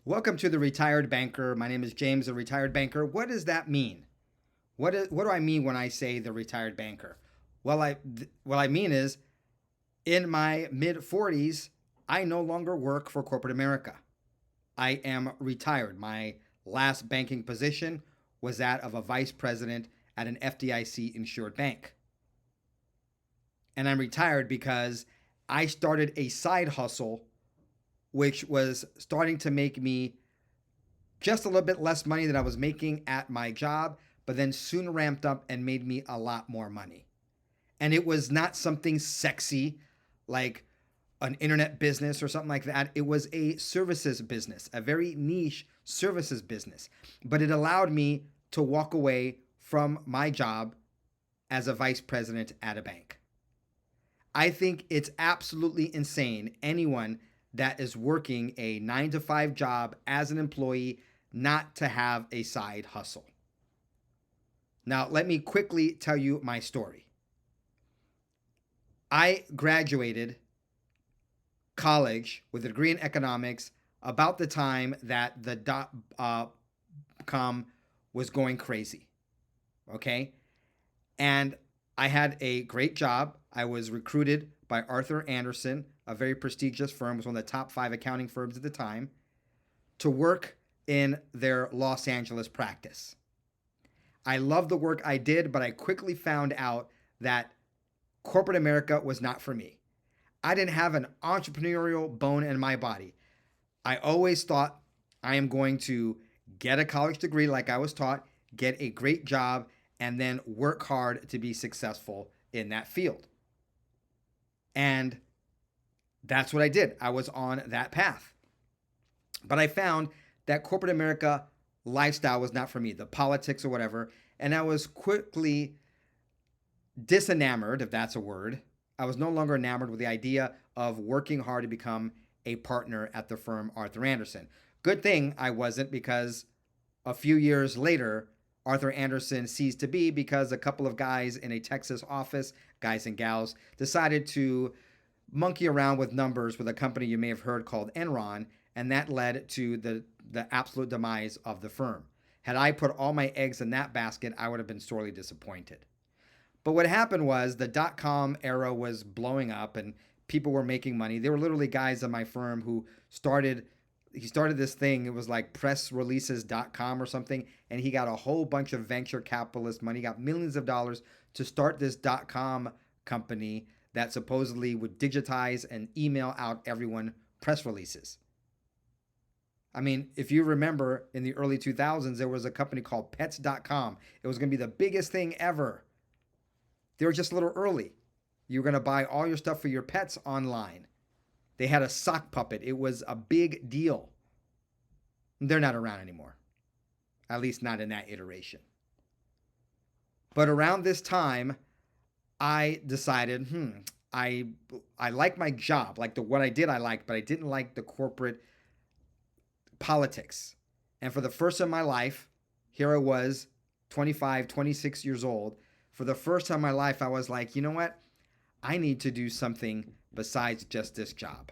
Welcome to the Retired Banker. My name is James, the Retired Banker. What does that mean? What do I mean when I say the Retired Banker? What I mean is in my mid 40s, I no longer work for corporate America. I am retired. My last banking position was that of a vice president at an FDIC insured bank. And I'm retired because I started a side hustle which was starting to make me just a little bit less money than I was making at my job, but then soon ramped up and made me a lot more money. And it was not something sexy like an internet business or something like that. It was a services business, a very niche services business. But it allowed me to walk away from my job as a vice president at a bank. I think it's absolutely insane anyone that is working a 9 to 5 job as an employee not to have a side hustle. Now, let me quickly tell you my story. I graduated college with a degree in economics about the time that the com was going crazy. Okay. And I had a great job. I was recruited by Arthur Andersen, a very prestigious firm, was one of the top 5 accounting firms at the time, to work in their Los Angeles practice. I loved the work I did, but I quickly found out that corporate America was not for me. I didn't have an entrepreneurial bone in my body. I always thought I am going to get a college degree like I was taught, get a great job, and then work hard to be successful in that field. And that's what I did. I was on that path. But I found that corporate America lifestyle was not for me, the politics or whatever. And I was quickly disenamored, if that's a word. I was no longer enamored with the idea of working hard to become a partner at the firm Arthur Andersen. Good thing I wasn't, because a few years later, Arthur Andersen ceased to be because a couple of guys in a Texas office, guys and gals, decided to monkey around with numbers with a company you may have heard called Enron, and that led to the absolute demise of the firm. Had I put all my eggs in that basket, I would have been sorely disappointed. But what happened was the dot-com era was blowing up and people were making money. There were literally guys in my firm who started this thing. It was like pressreleases.com or something. And he got a whole bunch of venture capitalist money. He got millions of dollars to start this .com company that supposedly would digitize and email out everyone press releases. I mean, if you remember in the early 2000s, there was a company called pets.com. It was going to be the biggest thing ever. They were just a little early. You were going to buy all your stuff for your pets online. They had a sock puppet. It was a big deal. They're not around anymore, at least not in that iteration. But around this time, I decided, I like my job, like what I did I liked, but I didn't like the corporate politics. And for the first time in my life, here I was, 25, 26 years old. For the first time in my life, I was like, you know what? I need to do something besides just this job.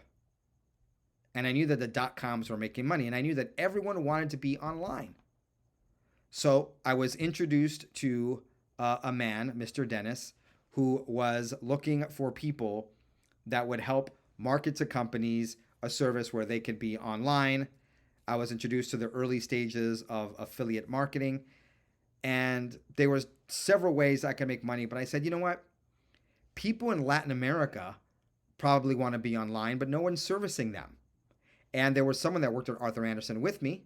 And I knew that the dot-coms were making money, and I knew that everyone wanted to be online. So I was introduced to a man, Mr. Dennis, who was looking for people that would help market to companies a service where they could be online. I was introduced to the early stages of affiliate marketing, and there was several ways I could make money. But I said, you know what? People in Latin America probably want to be online, but no one's servicing them. And there was someone that worked at Arthur Andersen with me,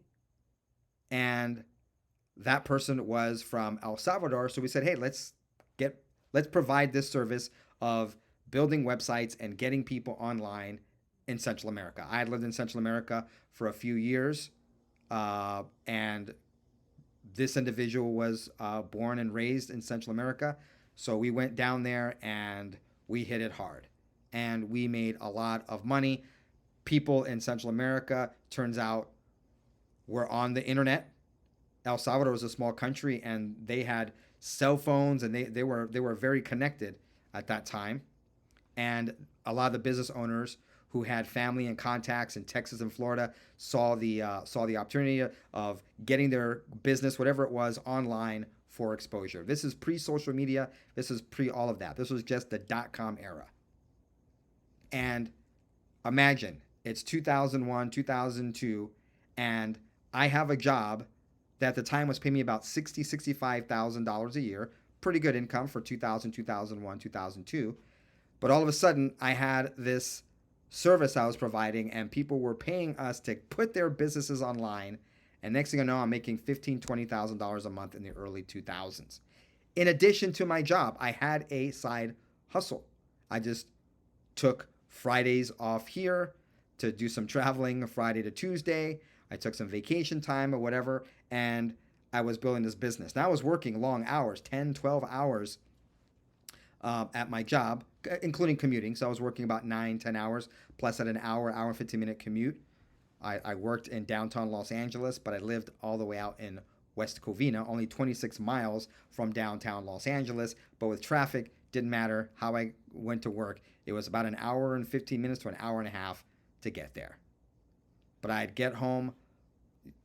and that person was from El Salvador. So we said, hey, let's provide this service of building websites and getting people online in Central America. I had lived in Central America for a few years, and this individual was born and raised in Central America. So we went down there and we hit it hard, and we made a lot of money. People in Central America, turns out, were on the internet. El Salvador was a small country, and they had cell phones, and they were very connected at that time. And a lot of the business owners who had family and contacts in Texas and Florida saw the opportunity of getting their business, whatever it was, online for exposure. This is pre-social media. This is pre all of that. This was just the .com era. And imagine it's 2001, 2002, and I have a job that at the time was paying me about $65,000 a year. Pretty good income for 2000, 2001, 2002. But all of a sudden, I had this service I was providing, and people were paying us to put their businesses online. And next thing I know, I'm making $15,000, $20,000 a month in the early 2000s. In addition to my job, I had a side hustle. I just took Fridays off here to do some traveling, Friday to Tuesday. I took some vacation time or whatever, and I was building this business. Now I was working long hours, 10, 12 hours at my job, including commuting. So I was working about 9, 10 hours, plus at an hour and 15-minute commute. I worked in downtown Los Angeles, but I lived all the way out in West Covina, only 26 miles from downtown Los Angeles. But with traffic, didn't matter how I went to work. It was about an hour and 15 minutes to an hour and a half to get there. But I'd get home,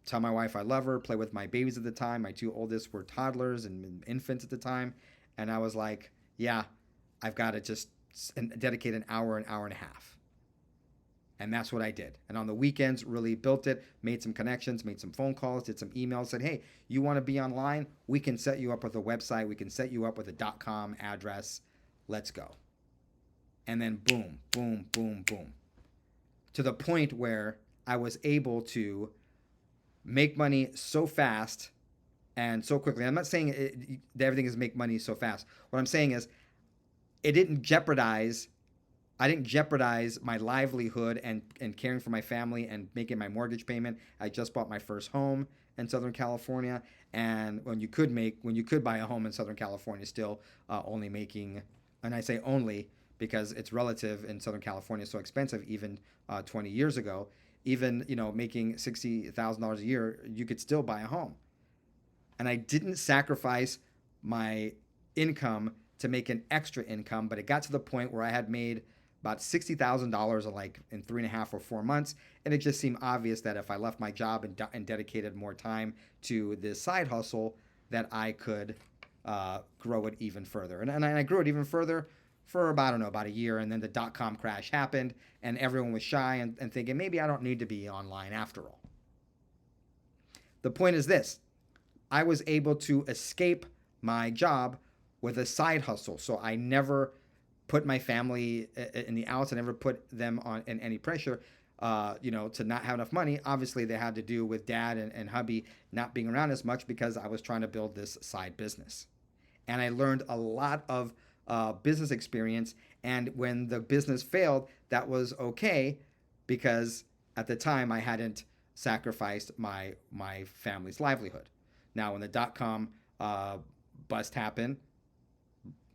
tell my wife I love her, play with my babies at the time. My 2 oldest were toddlers and infants at the time. And I was like, yeah, I've got to just dedicate an hour and a half. And that's what I did. And on the weekends, really built it, made some connections, made some phone calls, did some emails, said, hey, you want to be online? We can set you up with a website. We can set you up with a .com address. Let's go. And then boom, boom, boom, boom. To the point where I was able to make money so fast and so quickly. I'm not saying that everything is make money so fast. What I'm saying is I didn't jeopardize my livelihood and caring for my family and making my mortgage payment. I just bought my first home in Southern California. And when you could buy a home in Southern California, still only making, and I say only because it's relative in Southern California, so expensive even 20 years ago, even, making $60,000 a year, you could still buy a home. And I didn't sacrifice my income to make an extra income, but it got to the point where I had made about $60,000 in 3.5 or 4 months. And it just seemed obvious that if I left my job and dedicated more time to this side hustle, that I could grow it even further. And I grew it even further for about a year. And then the .com crash happened and everyone was shy and thinking, maybe I don't need to be online after all. The point is this: I was able to escape my job with a side hustle. So I never put my family in the outs. I never put them in any pressure, to not have enough money. Obviously, they had to do with dad and hubby not being around as much because I was trying to build this side business. And I learned a lot of business experience. And when the business failed, that was okay because at the time I hadn't sacrificed my family's livelihood. Now, when the .com bust happened,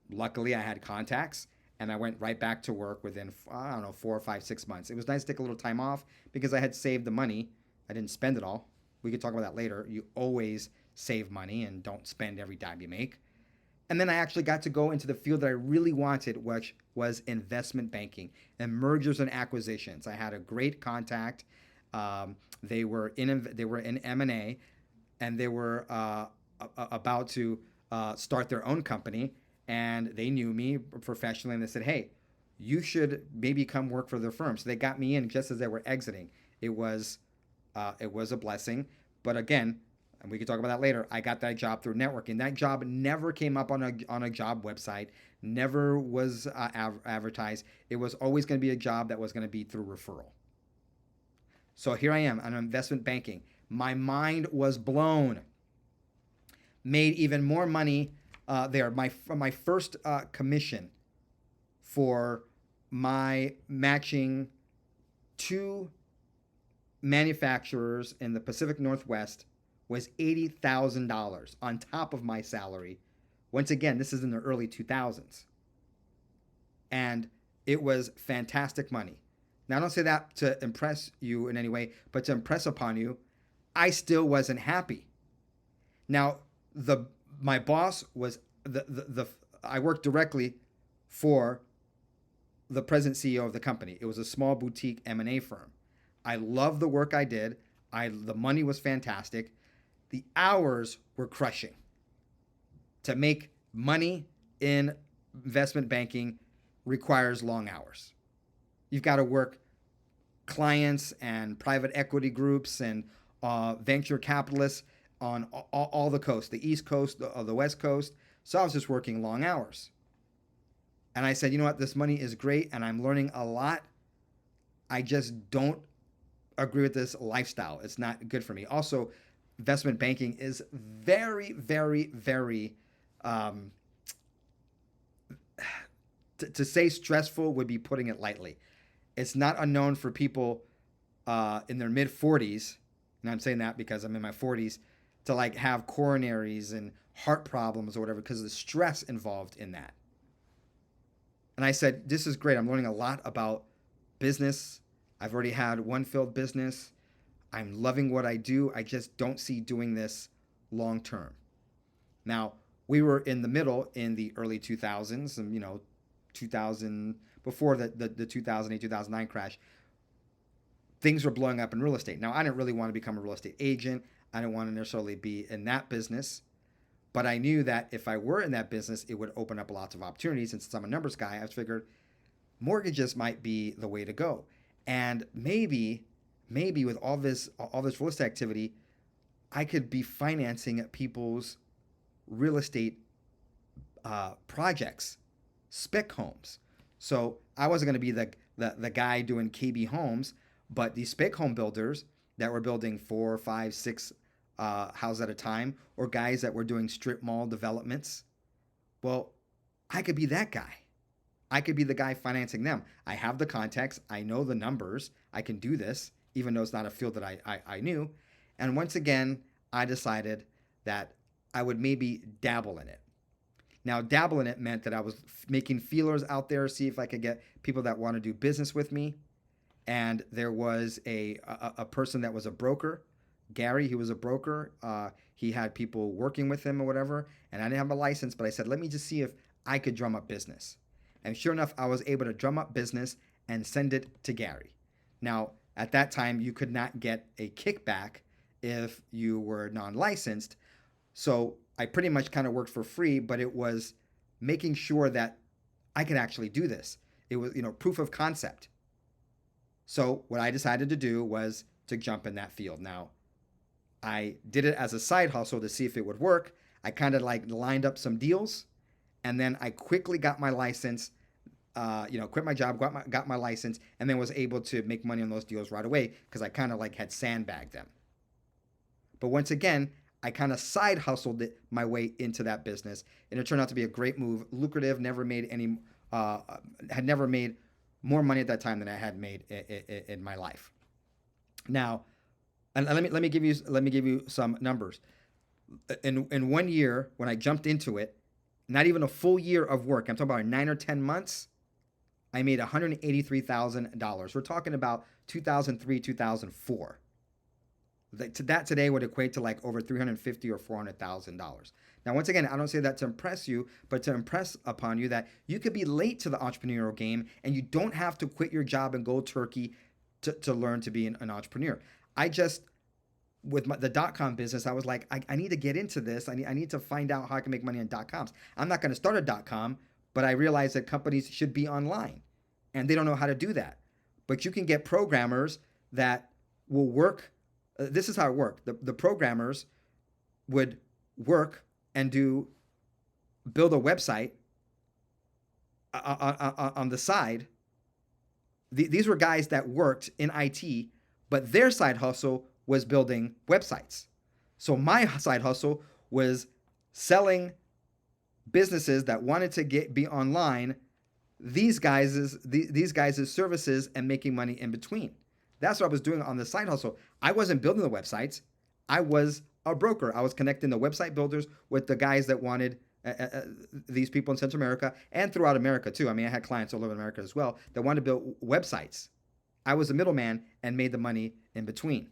luckily I had contacts and I went right back to work within, 4 or 5, 6 months. It was nice to take a little time off because I had saved the money. I didn't spend it all. We could talk about that later. You always save money and don't spend every dime you make. And then I actually got to go into the field that I really wanted, which was investment banking and mergers and acquisitions. I had a great contact. They were in M&A, and they were about to start their own company. And they knew me professionally, and they said, hey, you should maybe come work for their firm. So they got me in just as they were exiting. It was a blessing. But again, and we can talk about that later, I got that job through networking. That job never came up on a job website, never was advertised. It was always going to be a job that was going to be through referral. So here I am on investment banking. My mind was blown. Made even more money there. My first commission for my matching 2 manufacturers in the Pacific Northwest was $80,000 on top of my salary. Once again, this is in the early 2000s. And it was fantastic money. Now, I don't say that to impress you in any way, but to impress upon you, I still wasn't happy. Now, my boss was I worked directly for the president CEO of the company. It was a small boutique M&A firm. I loved the work I did. The money was fantastic. The hours were crushing. To make money in investment banking requires long hours. You've got to work clients and private equity groups and venture capitalists on all the coast, the East Coast, the West Coast. So I was just working long hours. And I said, you know what, this money is great and I'm learning a lot. I just don't agree with this lifestyle. It's not good for me. Also, investment banking is very, very, very, to say stressful would be putting it lightly. It's not unknown for people in their mid 40s, and I'm saying that because I'm in my 40s, to like have coronaries and heart problems or whatever because of the stress involved in that. And I said, this is great. I'm learning a lot about business. I've already had one failed business. I'm loving what I do. I just don't see doing this long term. Now, we were in the middle in the early 2000s, and 2000, before the 2008, 2009 crash, things were blowing up in real estate. Now, I didn't really want to become a real estate agent. I didn't want to necessarily be in that business. But I knew that if I were in that business, it would open up lots of opportunities. And since I'm a numbers guy, I figured mortgages might be the way to go. And maybe with all this real estate activity, I could be financing people's real estate projects, spec homes. So I wasn't going to be the guy doing KB homes, but these spec home builders that were building 4, 5, 6 houses at a time, or guys that were doing strip mall developments. Well, I could be that guy. I could be the guy financing them. I have the contacts. I know the numbers. I can do this, even though it's not a field that I knew. And once again, I decided that I would maybe dabble in it. Now, dabble in it meant that I was making feelers out there, see if I could get people that want to do business with me. And there was a person that was a broker, Gary. He was a broker. He had people working with him or whatever. And I didn't have a license, but I said, let me just see if I could drum up business. And sure enough, I was able to drum up business and send it to Gary. Now, at that time, you could not get a kickback if you were non-licensed. So I pretty much kind of worked for free, but it was making sure that I could actually do this. It was, proof of concept. So what I decided to do was to jump in that field. Now, I did it as a side hustle to see if it would work. I kind of like lined up some deals, and then I quickly got my license, quit my job, got my license, and then was able to make money on those deals right away because I kind of like had sandbagged them. But once again, I kind of side hustled my way into that business, and it turned out to be a great move, lucrative. Had never made more money at that time than I had made in my life. Now, and let me give you some numbers. In 1 year, when I jumped into it, not even a full year of work, I'm talking about 9 or 10 months, I made $183,000. We're talking about 2003, 2004. That today would equate to like over $350,000 or $400,000. Now, once again, I don't say that to impress you, but to impress upon you that you could be late to the entrepreneurial game and you don't have to quit your job and go turkey to learn to be an entrepreneur. With the .com business, I was like, I need to get into this. I need to find out how I can make money on .coms. I'm not going to start a .com, but I realized that companies should be online, and they don't know how to do that. But you can get programmers that will work. This is how it worked. The programmers would work and build a website on the side. These were guys that worked in IT, but their side hustle was building websites. So my side hustle was selling businesses that wanted to be online these guys' services and making money in between. That's what I was doing on the side hustle. I wasn't building the websites. I was a broker. I was connecting the website builders with the guys that wanted these people in Central America and throughout America too. I mean, I had clients all over America as well that wanted to build websites. I was a middleman and made the money in between.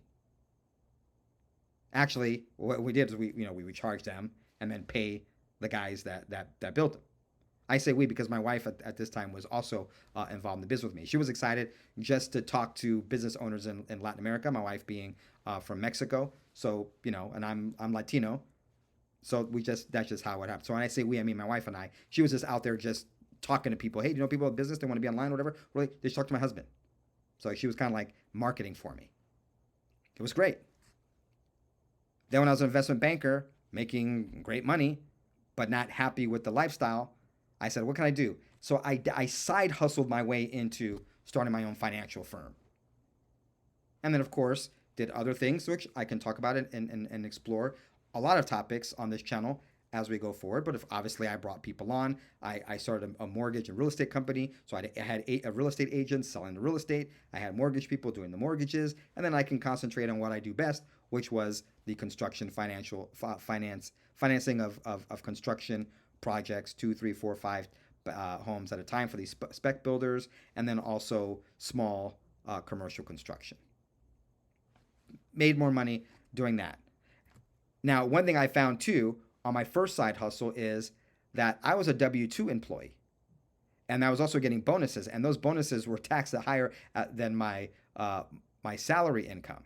Actually, what we did is we charge them and then pay the guys that built them. I say we because my wife at this time was also involved in the business with me. She was excited just to talk to business owners in Latin America. My wife being from Mexico, so and I'm Latino, so that's just how it happened. So when I say we, I mean my wife and I. She was just out there just talking to people. Hey, do you know people in business? They want to be online or whatever. Really, they just talk to my husband. So she was kind of like marketing for me. It was great. Then when I was an investment banker, making great money, but not happy with the lifestyle, I said, what can I do? So I side hustled my way into starting my own financial firm. And then, of course, did other things, which I can talk about and explore a lot of topics on this channel as we go forward. But if obviously I brought people on, I started a mortgage and real estate company. So I had a real estate agent selling the real estate. I had mortgage people doing the mortgages. And then I can concentrate on what I do best, which was the construction financing of construction projects, 2, 3, 4, 5 homes at a time for these spec builders, and then also small commercial construction. Made more money doing that. Now, one thing I found too on my first side hustle is that I was a W-2 employee, and I was also getting bonuses, and those bonuses were taxed at higher than my salary income,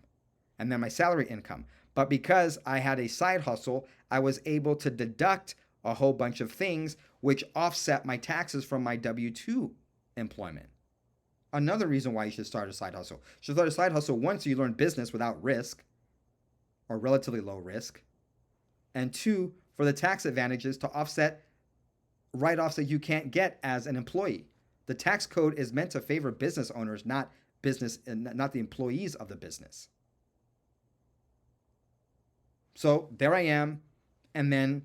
and then my salary income. But because I had a side hustle, I was able to deduct a whole bunch of things which offset my taxes from my W-2 employment. Another reason why you should start a side hustle. You should start a side hustle, one, so you learn business without risk or relatively low risk, and two, for the tax advantages to offset write-offs that you can't get as an employee. The tax code is meant to favor business owners, not the employees of the business. So there I am, and then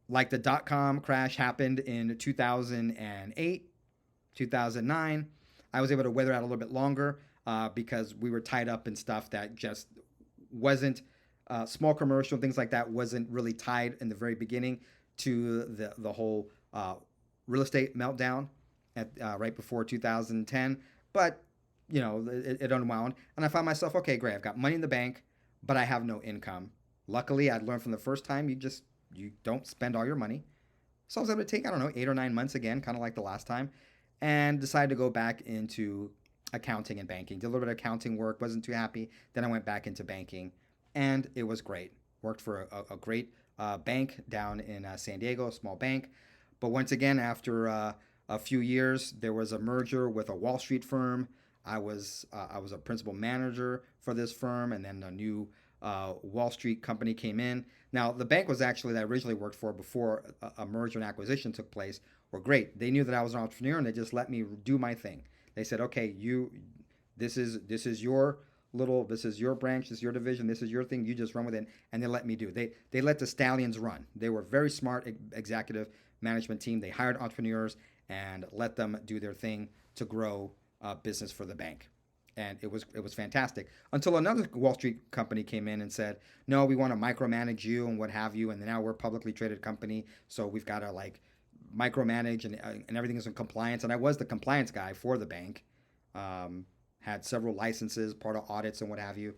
like the dot-com crash happened in 2008, 2009, I was able to weather out a little bit longer because we were tied up in stuff that just wasn't small commercial, things like that wasn't really tied in the very beginning to the whole real estate meltdown at right before 2010. But it unwound, and I found myself, okay, great, I've got money in the bank, but I have no income. Luckily, I'd learned from the first time, you don't spend all your money. So I was able to take, 8 or 9 months again, kind of like the last time, and decided to go back into accounting and banking. Did a little bit of accounting work, wasn't too happy. Then I went back into banking, and it was great. Worked for a great bank down in San Diego, a small bank. But once again, after a few years, there was a merger with a Wall Street firm. I was a principal manager for this firm, and then a new Wall Street company came in. Now, the bank was actually that I originally worked for before a merger and acquisition took place were great. They knew that I was an entrepreneur, and they just let me do my thing. They said, okay, this is your branch, this is your division, this is your thing, you just run with it, and they let me do. They let the stallions run. They were very smart executive management team. They hired entrepreneurs and let them do their thing to grow business for the bank. And it was fantastic until another Wall Street company came in and said, no, we want to micromanage you and what have you. And now we're a publicly traded company, so we've got to micromanage and everything is in compliance. And I was the compliance guy for the bank, had several licenses, part of audits and what have you.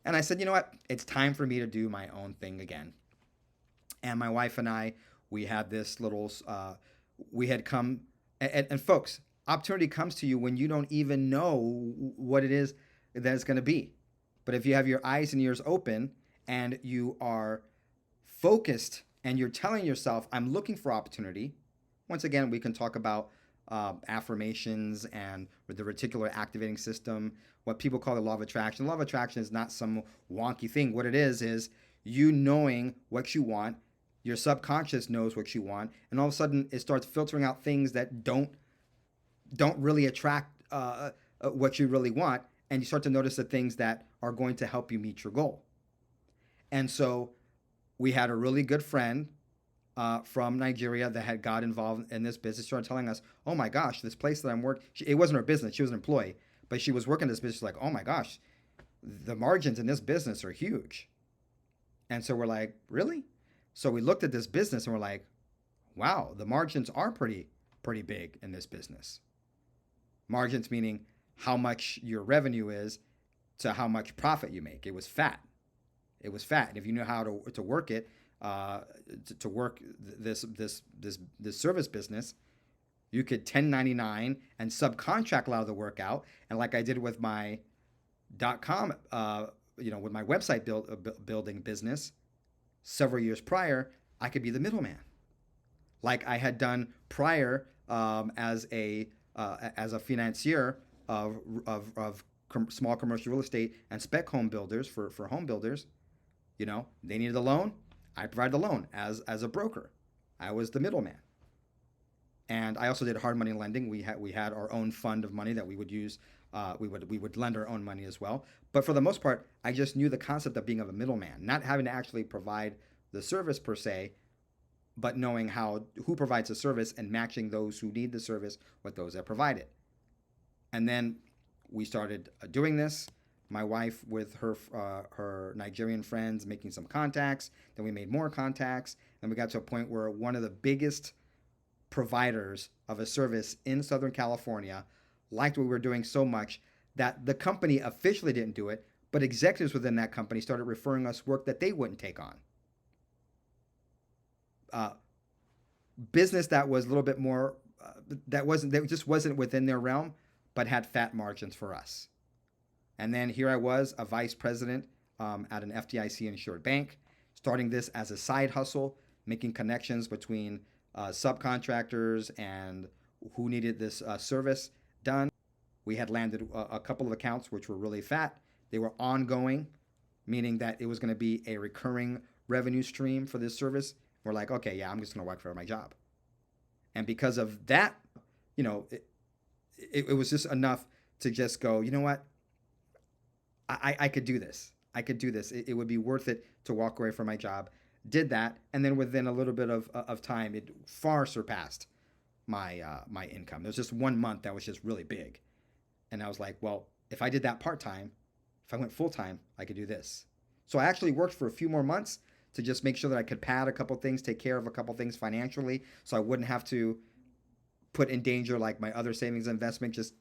And I said, you know what? It's time for me to do my own thing again. And my wife and I, we had this little, we had come, and folks, opportunity comes to you when you don't even know what it is that it's going to be. But if you have your eyes and ears open and you are focused and you're telling yourself, I'm looking for opportunity. Once again, we can talk about affirmations and the reticular activating system, what people call the law of attraction. The law of attraction is not some wonky thing. What it is you knowing what you want. Your subconscious knows what you want, and all of a sudden it starts filtering out things that don't really attract what you really want, and you start to notice the things that are going to help you meet your goal. And so we had a really good friend from Nigeria that had got involved in this business, started telling us, oh my gosh, this place that I'm working, it wasn't her business, she was an employee, but she was working this business like, oh my gosh, the margins in this business are huge. And so we're like, really? So we looked at this business and we're like, wow, the margins are pretty big in this business. Margins meaning how much your revenue is to how much profit you make. It was fat. And if you know how to work it, uh, to work this service business, you could 1099 and subcontract a lot of the work out. And like I did with my .com, with my website building business several years prior, I could be the middleman, like I had done prior as a financier of small commercial real estate and spec home builders for home builders. They needed a loan. I provided the loan as a broker. I was the middleman. And I also did hard money lending. We had our own fund of money that we would use. We would lend our own money as well. But for the most part, I just knew the concept of being a middleman, not having to actually provide the service per se, but knowing who provides the service and matching those who need the service with those that provide it. And then we started doing this. My wife with her Nigerian friends making some contacts. Then we made more contacts. And we got to a point where one of the biggest providers of a service in Southern California liked what we were doing so much that the company officially didn't do it, but executives within that company started referring us work that they wouldn't take on. Business that was a little bit more that just wasn't within their realm, but had fat margins for us. And then here I was, a vice president at an FDIC insured bank, starting this as a side hustle, making connections between subcontractors and who needed this service done. We had landed a couple of accounts which were really fat. They were ongoing, meaning that it was going to be a recurring revenue stream for this service. We're like, okay, yeah, I'm just going to work for my job. And because of that, it was just enough to just go, you know what? I could do this. I could do this. It would be worth it to walk away from my job. Did that. And then within a little bit of time, it far surpassed my income. There was just 1 month that was just really big. And I was like, well, if I did that part-time, if I went full-time, I could do this. So I actually worked for a few more months to just make sure that I could pad a couple things, take care of a couple things financially, so I wouldn't have to put in danger like my other savings investment. Just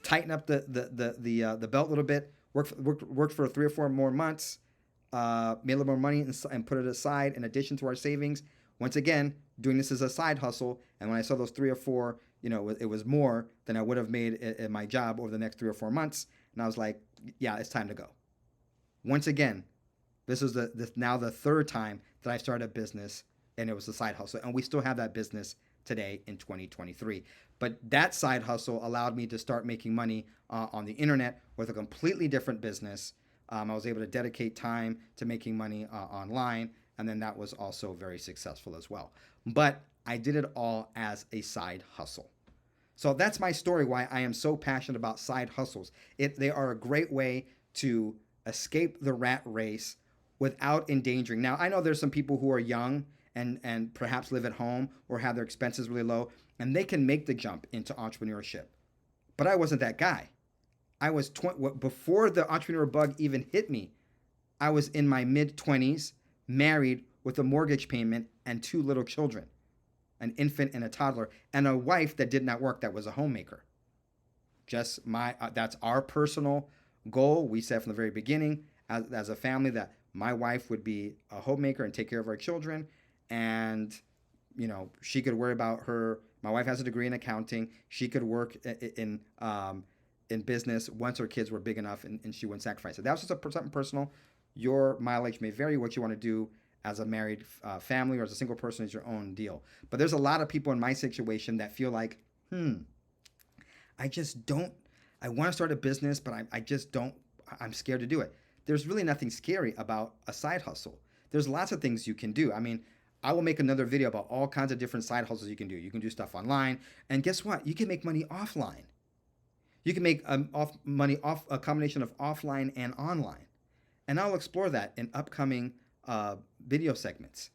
tighten up the belt a little bit. Worked for 3 or 4 more months. Made a little more money and put it aside in addition to our savings. Once again, doing this as a side hustle. And when I saw those 3 or 4, it was more than I would have made in my job over the next 3 or 4 months. And I was like, yeah, it's time to go. Once again, this is now the 3rd time that I started a business, and it was a side hustle. And we still have that business today in 2023. But that side hustle allowed me to start making money on the internet with a completely different business. I was able to dedicate time to making money online, and then that was also very successful as well. But I did it all as a side hustle. So that's my story, why I am so passionate about side hustles. They are a great way to escape the rat race without endangering. Now, I know there's some people who are young and perhaps live at home or have their expenses really low, and they can make the jump into entrepreneurship. But I wasn't that guy. I was before the entrepreneur bug even hit me. I was in my mid-20s, married with a mortgage payment and 2 little children, an infant and a toddler, and a wife that did not work, that was a homemaker. Just that's our personal goal. We said from the very beginning as a family that my wife would be a homemaker and take care of our children, and she could worry about my wife has a degree in accounting. She could work in business once her kids were big enough, and she wouldn't sacrifice it. That was just something personal. Your mileage may vary. What you want to do as a married family or as a single person is your own deal. But there's a lot of people in my situation that feel like, I want to start a business, but I just don't, I'm scared to do it. There's really nothing scary about a side hustle. There's lots of things you can do. I mean, I will make another video about all kinds of different side hustles you can do. You can do stuff online, and guess what? You can make money offline. You can make money off a combination of offline and online. And I'll explore that in upcoming video segments.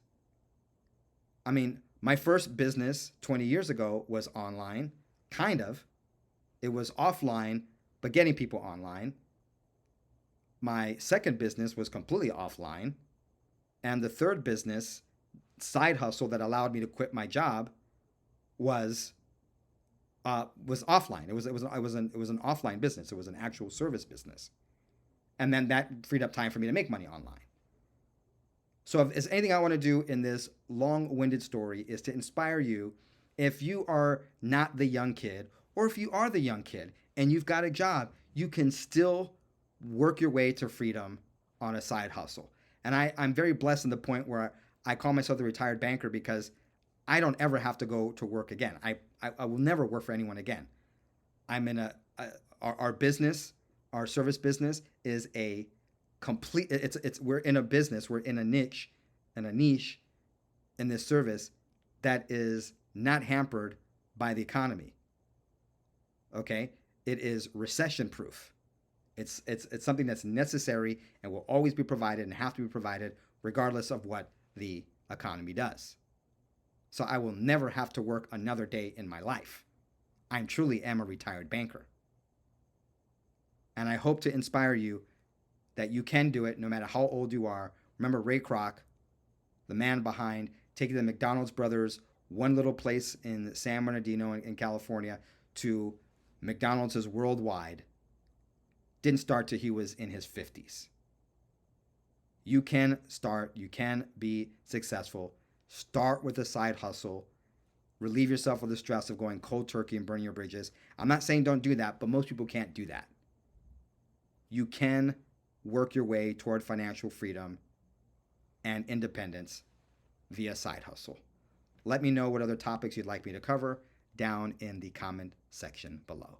I mean, my first business 20 years ago was online, kind of. It was offline, but getting people online. My second business was completely offline. And the third business, side hustle that allowed me to quit my job, was offline. It was an offline business. It was an actual service business. And then that freed up time for me to make money online. So if there's anything I want to do in this long-winded story is to inspire you. If you are not the young kid, or if you are the young kid and you've got a job, you can still work your way to freedom on a side hustle. And I'm very blessed in the point where I call myself the retired banker because I don't ever have to go to work again. I will never work for anyone again. I'm in our business, our service business is a complete, it's we're in a business, we're in a niche in this service that is not hampered by the economy. Okay? It is recession proof. It's something that's necessary and will always be provided and have to be provided regardless of what the economy does. So I will never have to work another day in my life. I truly am a retired banker. And I hope to inspire you that you can do it no matter how old you are. Remember Ray Kroc, the man behind taking the McDonald's brothers, one little place in San Bernardino in California, to McDonald's is worldwide. Didn't start till he was in his 50s. You can start, you can be successful. Start with a side hustle. Relieve yourself of the stress of going cold turkey and burning your bridges. I'm not saying don't do that, but most people can't do that. You can work your way toward financial freedom and independence via side hustle. Let me know what other topics you'd like me to cover down in the comment section below.